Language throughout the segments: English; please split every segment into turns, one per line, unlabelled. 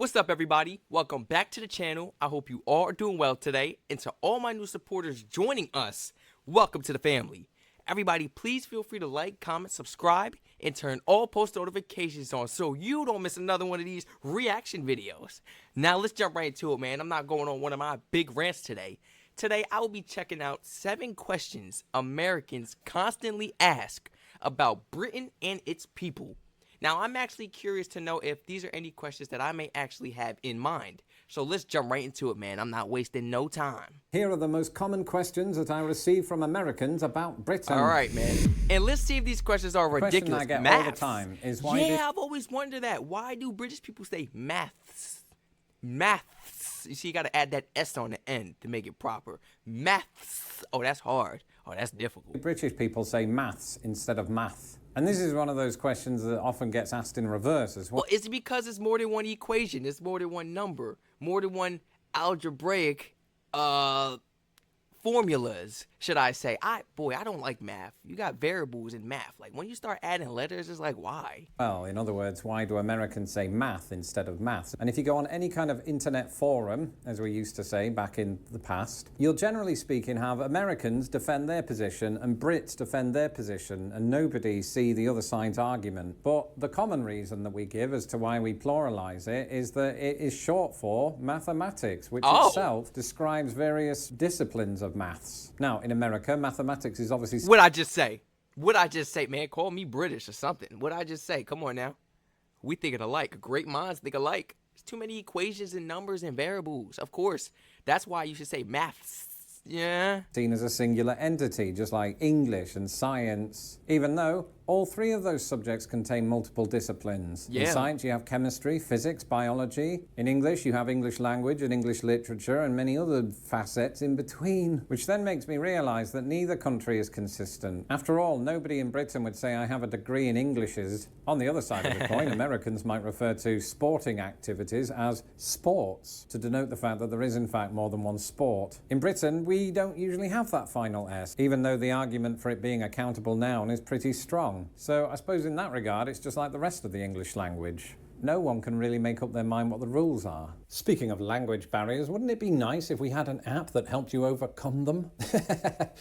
What's up, everybody? Welcome back to the channel. I hope you all are doing well today. And to all my new supporters joining us, welcome to the family. Everybody, please feel free to like, comment, subscribe, and turn all post notifications on so you don't miss another one of these reaction videos. Now, let's jump right into it, man. I'm not going on one of my big rants today. Today, I will be checking out 7 questions Americans constantly ask about Britain and its people. Now, I'm actually curious to know if these are any questions that I may actually have in mind. So let's jump right into it, man. I'm not wasting no time.
Here are the most common questions that I receive from Americans about Britain.
All right, man. And let's see if these questions are ridiculous.
The question I get all the time is why
I've always wondered that. Why do British people say maths? Maths. You see, you got to add that S on the end to make it proper. Maths. Oh, that's hard. Oh, that's difficult.
British people say maths instead of math. And this is one of those questions that often gets asked in reverse as well.
Well, is it because it's more than one equation? It's more than one number, more than one algebraic formulas, should I say. I don't like math. You got variables in math. Like, when you start adding letters, it's like, why?
Well, in other words, why do Americans say math instead of maths? And if you go on any kind of internet forum, as we used to say back in the past, you'll generally speaking have Americans defend their position and Brits defend their position, and nobody see the other side's argument. But the common reason that we give as to why we pluralize it is that it is short for mathematics, which itself describes various disciplines of maths. Now, in America, mathematics is obviously...
What'd I just say? Man? Call me British or something. What'd I just say? Come on now. We think alike. Great minds think alike. There's too many equations and numbers and variables. Of course. That's why you should say maths. Yeah.
Seen as a singular entity, just like English and science, even though all 3 of those subjects contain multiple disciplines.
Yeah.
In science, you have chemistry, physics, biology. In English, you have English language and English literature and many other facets in between, which then makes me realize that neither country is consistent. After all, nobody in Britain would say, I have a degree in Englishes. On the other side of the coin, Americans might refer to sporting activities as sports, to denote the fact that there is, in fact, more than one sport. In Britain, we don't usually have that final S, even though the argument for it being a countable noun is pretty strong. So I suppose in that regard, it's just like the rest of the English language. No one can really make up their mind what the rules are. Speaking of language barriers, wouldn't it be nice if we had an app that helped you overcome them?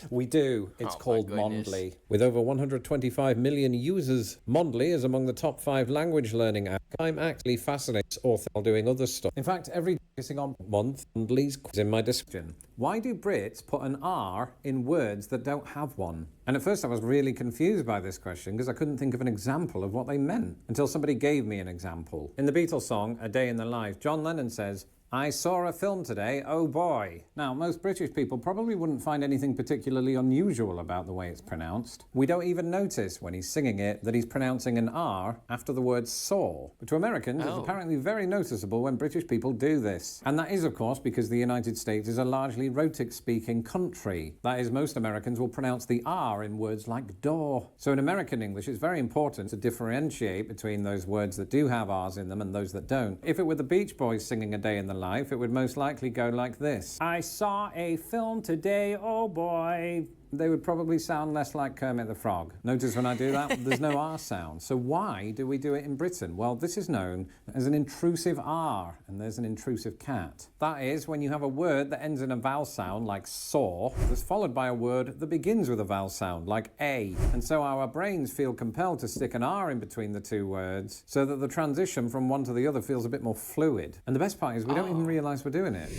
We do. It's called Mondly. With over 125 million users, Mondly is among the top 5 language learning apps. I'm actually fascinated while doing other stuff. In fact, every focusing on Mondly's quiz in my description. Why do Brits put an R in words that don't have one? And at first I was really confused by this question because I couldn't think of an example of what they meant until somebody gave me an example. In the Beatles song, A Day in the Life, John Lennon says, I saw a film today, oh boy. Now, most British people probably wouldn't find anything particularly unusual about the way it's pronounced. We don't even notice when he's singing it that he's pronouncing an R after the word saw. But to Americans, it's apparently very noticeable when British people do this. And that is, of course, because the United States is a largely rhotic-speaking country. That is, most Americans will pronounce the R in words like door. So in American English, it's very important to differentiate between those words that do have R's in them and those that don't. If it were the Beach Boys singing A Day in the Life, it would most likely go like this. I saw a film today, oh boy. They would probably sound less like Kermit the Frog. Notice when I do that, there's no R sound. So why do we do it in Britain? Well, this is known as an intrusive R, and there's an intrusive cat. That is, when you have a word that ends in a vowel sound, like saw, that's followed by a word that begins with a vowel sound, like A. And so our brains feel compelled to stick an R in between the 2 words, so that the transition from one to the other feels a bit more fluid. And the best part is we don't even realize we're doing it.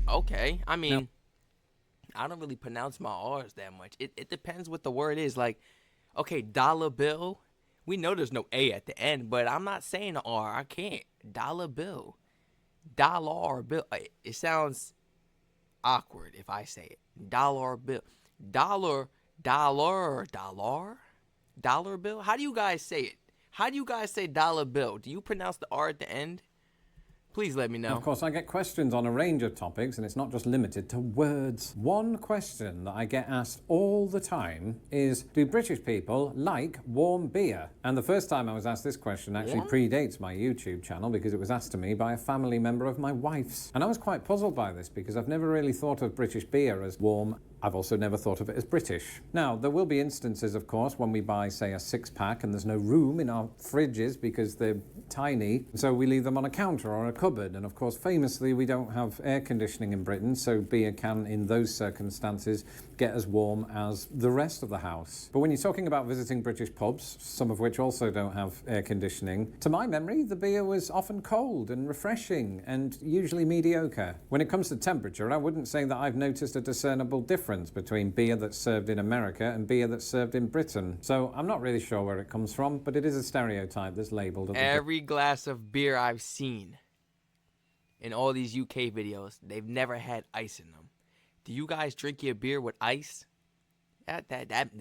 Okay, I mean... I don't really pronounce my R's that much. It depends what the word is. Like, okay, dollar bill. We know there's no A at the end, but I'm not saying the R. I can't. Dollar bill. Dollar bill. It sounds awkward if I say it. Dollar bill. Dollar bill? How do you guys say it? How do you guys say dollar bill? Do you pronounce the R at the end? Please let me know.
Of course, I get questions on a range of topics, and it's not just limited to words. One question that I get asked all the time is, do British people like warm beer? And the first time I was asked this question actually predates my YouTube channel because it was asked to me by a family member of my wife's. And I was quite puzzled by this because I've never really thought of British beer as warm I've also never thought of it as British. Now, there will be instances, of course, when we buy, say, a six-pack and there's no room in our fridges because they're tiny, so we leave them on a counter or a cupboard. And of course, famously, we don't have air conditioning in Britain, so beer can, in those circumstances, get as warm as the rest of the house. But when you're talking about visiting British pubs, some of which also don't have air conditioning, to my memory, the beer was often cold and refreshing and usually mediocre. When it comes to temperature, I wouldn't say that I've noticed a discernible difference between beer that's served in America and beer that's served in Britain. So I'm not really sure where it comes from, but it is a stereotype that's labelled.
Every glass of beer I've seen in all these UK videos, they've never had ice in them. Do you guys drink your beer with ice?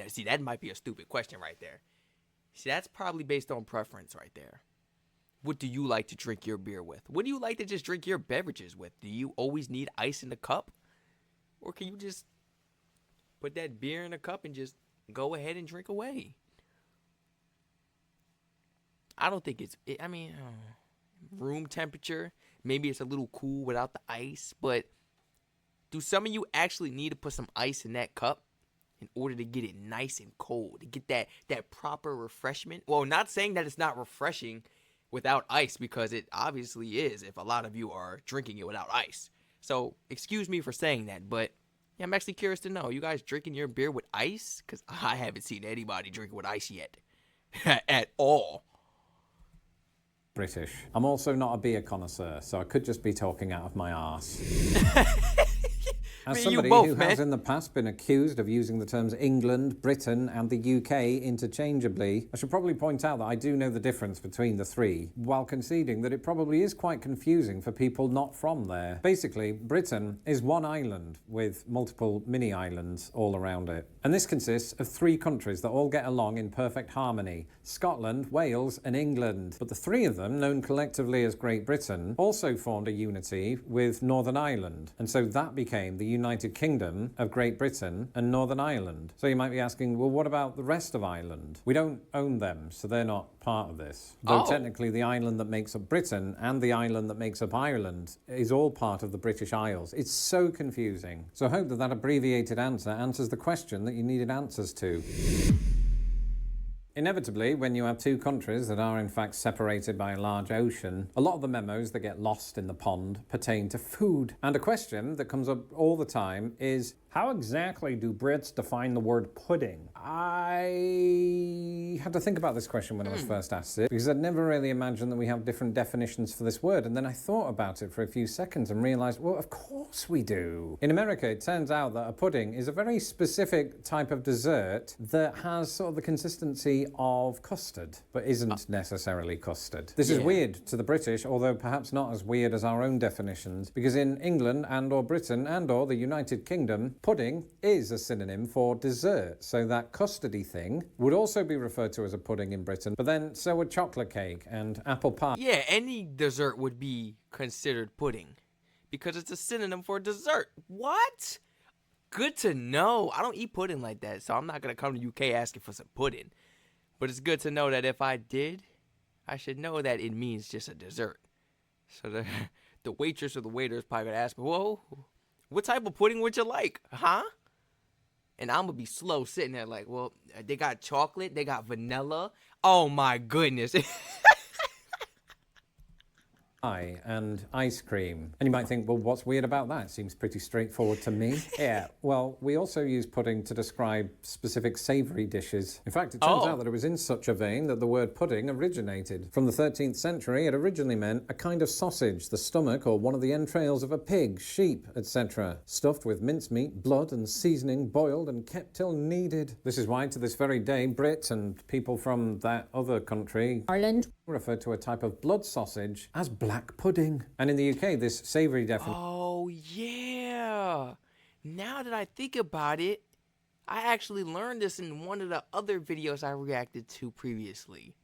See, that might be a stupid question right there. See, that's probably based on preference right there. What do you like to drink your beer with? What do you like to just drink your beverages with? Do you always need ice in the cup? Or can you just put that beer in a cup and just go ahead and drink away? I don't think room temperature. Maybe it's a little cool without the ice, but do some of you actually need to put some ice in that cup in order to get it nice and cold, to get that proper refreshment? Well, not saying that it's not refreshing without ice, because it obviously is if a lot of you are drinking it without ice. So excuse me for saying that, but yeah, I'm actually curious to know, you guys drinking your beer with ice? Because I haven't seen anybody drink it with ice yet. At all.
British. I'm also not a beer connoisseur, so I could just be talking out of my arse. As somebody who has in the past been accused of using the terms England, Britain and the UK interchangeably, I should probably point out that I do know the difference between the three, while conceding that it probably is quite confusing for people not from there. Basically, Britain is one island with multiple mini-islands all around it. And this consists of three countries that all get along in perfect harmony: Scotland, Wales and England. But the three of them, known collectively as Great Britain, also formed a unity with Northern Ireland. And so that became the United Kingdom of Great Britain and Northern Ireland. So you might be asking, well, what about the rest of Ireland? We don't own them, so they're not part of this. Though technically the island that makes up Britain and the island that makes up Ireland is all part of the British Isles. It's so confusing. So I hope that that abbreviated answer answers the question that you needed answers to. Inevitably, when you have two countries that are in fact separated by a large ocean, a lot of the memos that get lost in the pond pertain to food. And a question that comes up all the time is, how exactly do Brits define the word pudding? I had to think about this question when I was first asked it, because I'd never really imagined that we have different definitions for this word. And then I thought about it for a few seconds and realised, well, of course we do. In America, it turns out that a pudding is a very specific type of dessert that has sort of the consistency of custard, but isn't necessarily custard. This is weird to the British, although perhaps not as weird as our own definitions, because in England and or Britain and or the United Kingdom, pudding is a synonym for dessert. So that custardy thing would also be referred to as a pudding in Britain, but then so would chocolate cake and apple pie.
Yeah, any dessert would be considered pudding because it's a synonym for dessert. What? Good to know. I don't eat pudding like that, so I'm not going to come to UK asking for some pudding. But it's good to know that if I did, I should know that it means just a dessert. So the waitress or the waiter is probably going to ask me, whoa, what type of pudding would you like? Huh? And I'm going to be slow sitting there like, well, they got chocolate, they got vanilla. Oh my goodness.
And ice cream. And you might think, well, what's weird about that? It seems pretty straightforward to me. Yeah, well, we also use pudding to describe specific savoury dishes. In fact, it turns out that it was in such a vein that the word pudding originated. From the 13th century, it originally meant a kind of sausage, the stomach or one of the entrails of a pig, sheep, etc., stuffed with mincemeat, blood and seasoning, boiled and kept till needed. This is why, to this very day, Brits and people from that other country, Ireland, refer to a type of blood sausage as black pudding. And in the UK, this savoury definition...
Oh, yeah. Now that I think about it, I actually learned this in one of the other videos I reacted to previously.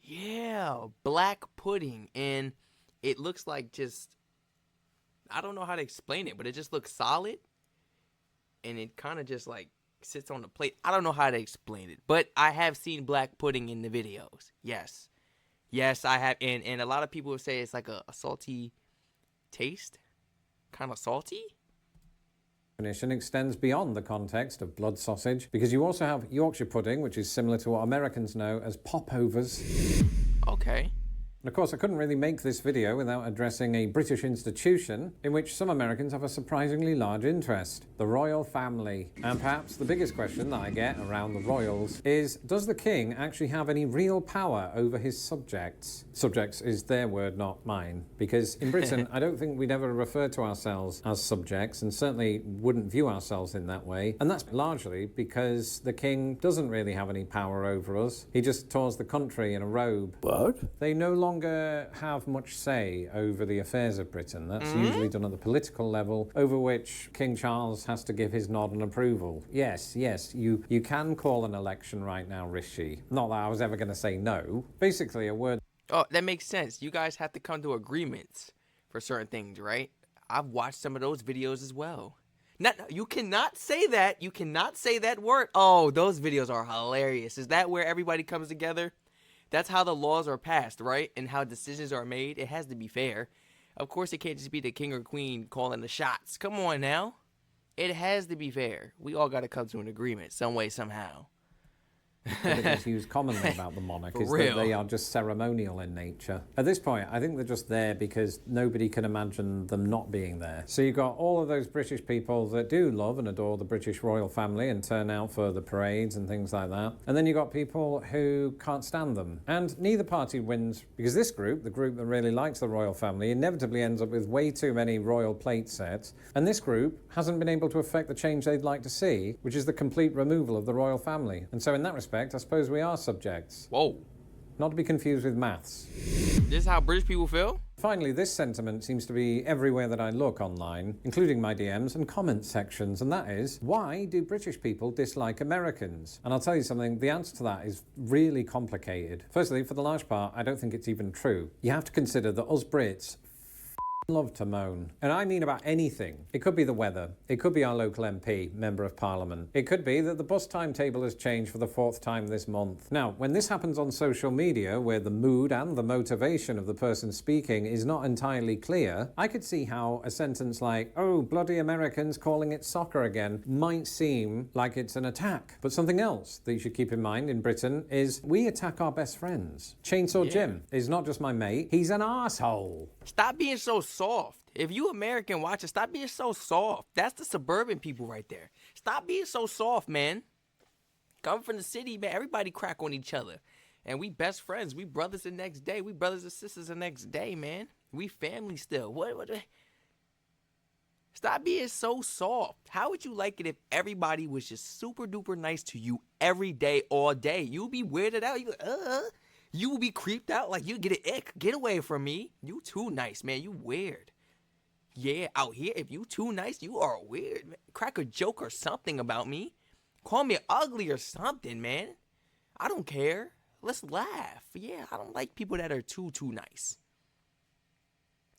Yeah, black pudding. And it looks like just... I don't know how to explain it, but it just looks solid. And it kind of just like sits on the plate. I don't know how to explain it, but I have seen black pudding in the videos. Yes. Yes, I have, and a lot of people would say it's like a salty taste, kind of salty.
definition extends beyond the context of blood sausage, because you also have Yorkshire pudding, which is similar to what Americans know as popovers.
Okay.
And of course, I couldn't really make this video without addressing a British institution in which some Americans have a surprisingly large interest: the royal family. And perhaps the biggest question that I get around the royals is, does the king actually have any real power over his subjects? Subjects is their word, not mine. Because in Britain, I don't think we'd ever refer to ourselves as subjects, and certainly wouldn't view ourselves in that way. And that's largely because the king doesn't really have any power over us. He just tours the country in a robe.
What?
They no longer have much say over the affairs of Britain. That's usually done at the political level, over which King Charles has to give his nod and approval. Yes, you can call an election right now, Rishi. Not that I was ever going to say no. Basically, a word.
Oh, that makes sense. You guys have to come to agreements for certain things, right? I've watched some of those videos as well. You cannot say that. You cannot say that word. Oh, those videos are hilarious. Is that where everybody comes together? That's how the laws are passed, right? And how decisions are made. It has to be fair. Of course, it can't just be the king or queen calling the shots. Come on now. It has to be fair. We all got to come to an agreement some way, somehow.
That is used commonly about the monarch is that they are just ceremonial in nature. At this point, I think they're just there because nobody can imagine them not being there. So you've got all of those British people that do love and adore the British royal family and turn out for the parades and things like that. And then you've got people who can't stand them. And neither party wins, because this group, the group that really likes the royal family, inevitably ends up with way too many royal plate sets. And this group hasn't been able to affect the change they'd like to see, which is the complete removal of the royal family. And so in that respect, I suppose we are subjects.
Whoa.
Not to be confused with maths.
This is how British people feel?
Finally, this sentiment seems to be everywhere that I look online, including my DMs and comment sections, and that is, why do British people dislike Americans? And I'll tell you something, the answer to that is really complicated. Firstly, for the large part, I don't think it's even true. You have to consider that us Brits love to moan. And I mean about anything. It could be the weather. It could be our local MP, Member of Parliament. It could be that the bus timetable has changed for the 4th time this month. Now, when this happens on social media, where the mood and the motivation of the person speaking is not entirely clear, I could see how a sentence like, "Oh, bloody Americans calling it soccer again," might seem like it's an attack. But something else that you should keep in mind in Britain is we attack our best friends. Chainsaw Jim is not just my mate, he's an arsehole.
Stop being so soft. If you American watching, stop being so soft. That's the suburban people right there. Stop being so soft, man. Come from the city, man. Everybody crack on each other. And we best friends. We brothers the next day. We brothers and sisters the next day, man. We family still. What? Stop being so soft. How would you like it if everybody was just super duper nice to you every day, all day? You'd be weirded out. You will be creeped out like you get an ick. Get away from me. You too nice, man. You weird. Yeah, out here, if you too nice, you are weird, man. Crack a joke or something about me. Call me ugly or something, man. I don't care. Let's laugh. Yeah, I don't like people that are too nice.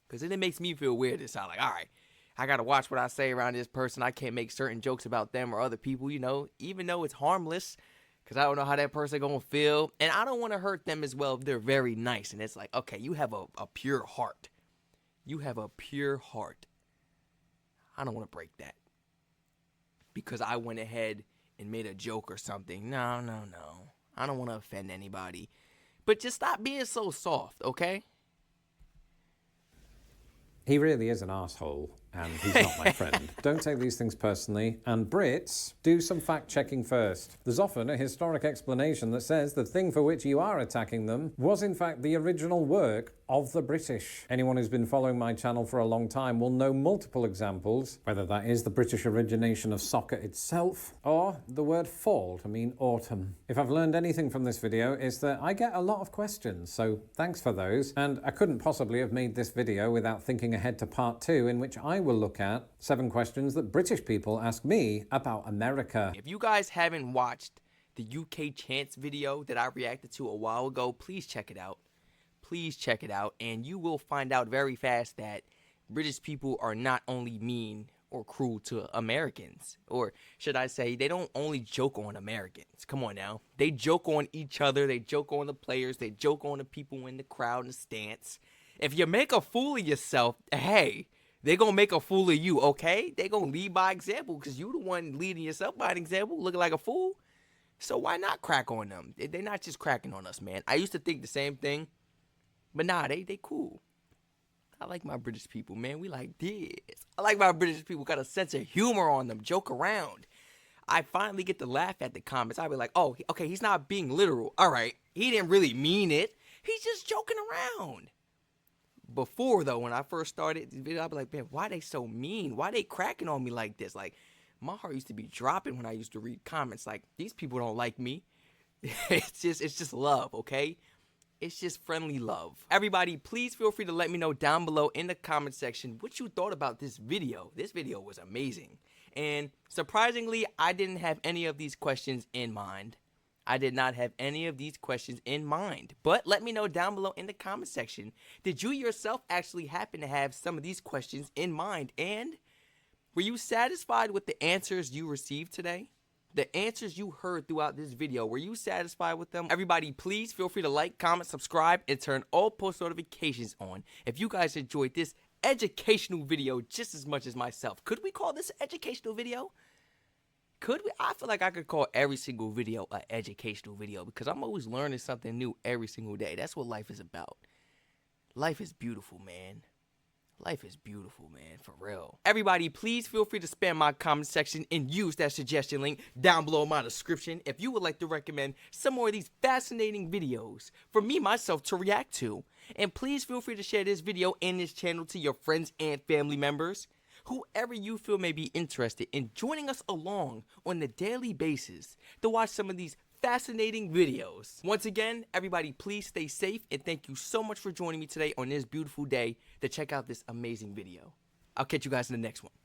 Because then it makes me feel weird. It's like, all right, I got to watch what I say around this person. I can't make certain jokes about them or other people, even though it's harmless. Because I don't know how that person going to feel. And I don't want to hurt them as well if they're very nice. And it's like, okay, you have a pure heart. You have a pure heart. I don't want to break that. Because I went ahead and made a joke or something. No. I don't want to offend anybody. But just stop being so soft, okay?
He really is an arsehole, and he's not my friend. Don't take these things personally. And Brits, do some fact-checking first. There's often a historic explanation that says the thing for which you are attacking them was in fact the original work of the British. Anyone who's been following my channel for a long time will know multiple examples, whether that is the British origination of soccer itself, or the word fall to mean autumn. If I've learned anything from this video, it's that I get a lot of questions, so thanks for those. And I couldn't possibly have made this video without thinking ahead to part 2, in which I will look at 7 questions that British people ask me about America.
If you guys haven't watched the UK chants video that I reacted to a while ago, please check it out. Please check it out, and you will find out very fast that British people are not only mean or cruel to Americans, or should I say, they don't only joke on Americans. Come on now. They joke on each other. They joke on the players. They joke on the people in the crowd and the stance. If you make a fool of yourself, hey, They gonna make a fool of you, okay? They gonna lead by example because you the one leading yourself by an example, looking like a fool. So why not crack on them? They're not just cracking on us, man. I used to think the same thing, but nah, they cool. I like my British people, man. We like this. I like my British people. Got a sense of humor on them. Joke around. I finally get to laugh at the comments. I'll be like, oh, okay, he's not being literal. All right, he didn't really mean it. He's just joking around. Before, though, when I first started this video, I'd be like, man, why they so mean? Why they cracking on me like this? Like, my heart used to be dropping when I used to read comments. Like, these people don't like me. It's just love, okay? It's just friendly love. Everybody, please feel free to let me know down below in the comment section what you thought about this video. This video was amazing. And surprisingly, I didn't have any of these questions in mind. I did not have any of these questions in mind. But let me know down below in the comment section. Did you yourself actually happen to have some of these questions in mind? And were you satisfied with the answers you received today? The answers you heard throughout this video, were you satisfied with them? Everybody, please feel free to like, comment, subscribe, and turn all post notifications on. If you guys enjoyed this educational video just as much as myself, could we call this an educational video? Could we? I feel like I could call every single video an educational video because I'm always learning something new every single day. That's what life is about. Life is beautiful, man. Life is beautiful, man, for real. Everybody, please feel free to spam my comment section and use that suggestion link down below in my description if you would like to recommend some more of these fascinating videos for me, myself, to react to. And please feel free to share this video and this channel to your friends and family members. Whoever you feel may be interested in joining us along on a daily basis to watch some of these fascinating videos. Once again, everybody, please stay safe and thank you so much for joining me today on this beautiful day to check out this amazing video. I'll catch you guys in the next one.